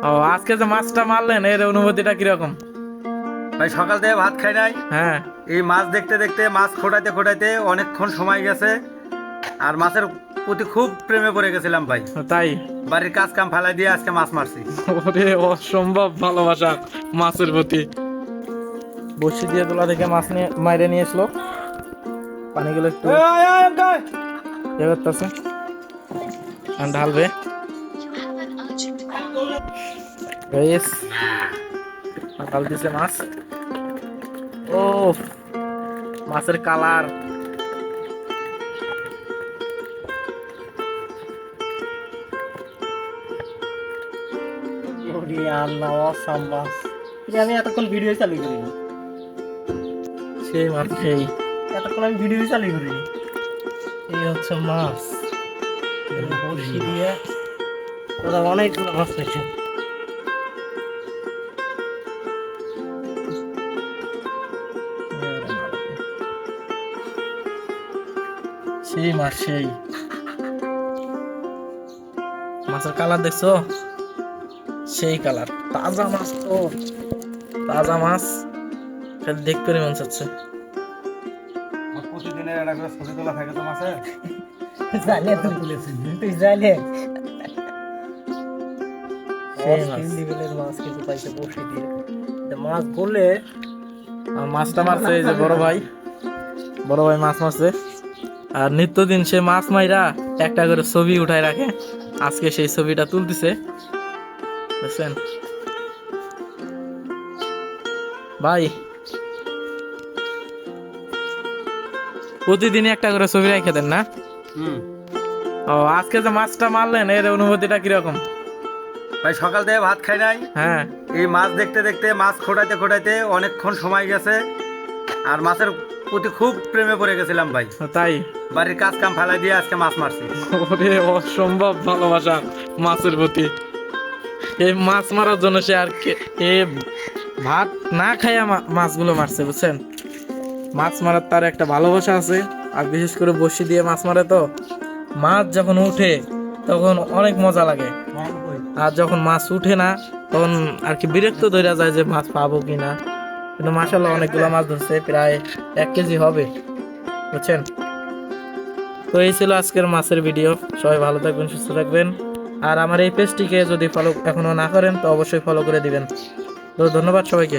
ও আজকে যে মাছটা মারলেন এর অনুভূতিটা কিরকম? ভাই সকাল থেকে ভাত খাই নাই। হ্যাঁ, এই মাছ দেখতে দেখতে মাছ খোঁটাইতে খোঁটাইতে অনেকক্ষণ সময় গেছে। আর মাছের প্রতি খুব প্রেমে পড়ে গেছিলাম ভাই। তাই? বাড়ির কাজ কাম ফেলাই দিয়ে আজকে মাছ মারছি। ওরে অসম্ভব ভালোবাসা মাছের প্রতি। বড়শি দিয়ে তোলা থেকে মাছ নিয়ে মাইরে নিয়ে আসলো, পানিগুলো একটু ইয়ে করতেছে, ঢালবে। বেশ ঢাল দিছে মাছ। ও মাছের কালার আমি এতক্ষণ ভিডিও চালু করিনি, সেই মাছ সেই। এতক্ষণ আমি ভিডিও চালু করিনি। এই হচ্ছে মাছ, বড়শি দিয়ে ওরা অনেকগুলো মাছ পেয়েছে। সেই মাছ সেই। মাছের কালার দেখছো? সেই কালার, তাজা মাছ তো, তাজা মাছ দেখতে মন চাচ্ছে। প্রতিদিনের একটা করে ছবি তোলা থাকে তো মাছের। জালে তো বলেছিস তুই, জালে সেই মাছ। তিন লেভেলের মাছ কিন্তু পাইছে বড়শি দিয়ে। মাছ বললে আর মাছটা মারছে এই যে বড় ভাই, বড় ভাই মাছ মারছে। আর নিত্যদিন সে মাছ মাইরা একটা করে ছবি উঠায় রাখে, আজকে সেই ছবিটা তুলতেছে, বুঝছেন ভাই? প্রতিদিনই একটা করে ছবি রেখে দেন না? ও আজকে যে মাছটা মারলেন এর অনুভূতিটা কিরকম? ভাই সকাল থেকে ভাত খাই নাই। হ্যাঁ, এই মাছ দেখতে দেখতে মাছ খোঁটাইতে খোঁটাইতে অনেকক্ষণ সময় গেছে। আর মাছের প্রতি খুব প্রেমে পড়ে গেছিলাম ভাই। তাই? বাড়ির কাজ কাম ফেলাই দিয়ে আজকে মাছ মারছি। ওরে অসম্ভব ভালোবাসা মাছের প্রতি। এই মাছ মারার জন্য সে আর এ ভাত না খাইয়া মাছগুলো মারছে, বুঝছেন? মাছ মারার তার একটা ভালোবাসা আছে। আর বিশেষ করে বড়শি দিয়ে মাছ মারে তো মাছ যখন উঠে তখন অনেক মজা লাগে। আর যখন মাছ উঠে না তখন আর কি বিরক্ত ধরে যায় যে মাছ পাবো কিনা। কিন্তু মাশাআল্লাহ অনেকগুলো মাছ ধরছে, প্রায় 1 কেজি হবে, বুঝছেন? তো এই ছিল আজকের মাছের ভিডিও। সবাই ভালো থাকবেন, সুস্থ থাকবেন। আর আমার এই পেজটিকে যদি ফলো এখনো না করেন তো অবশ্যই ফলো করে দিবেন। তো ধন্যবাদ সবাইকে।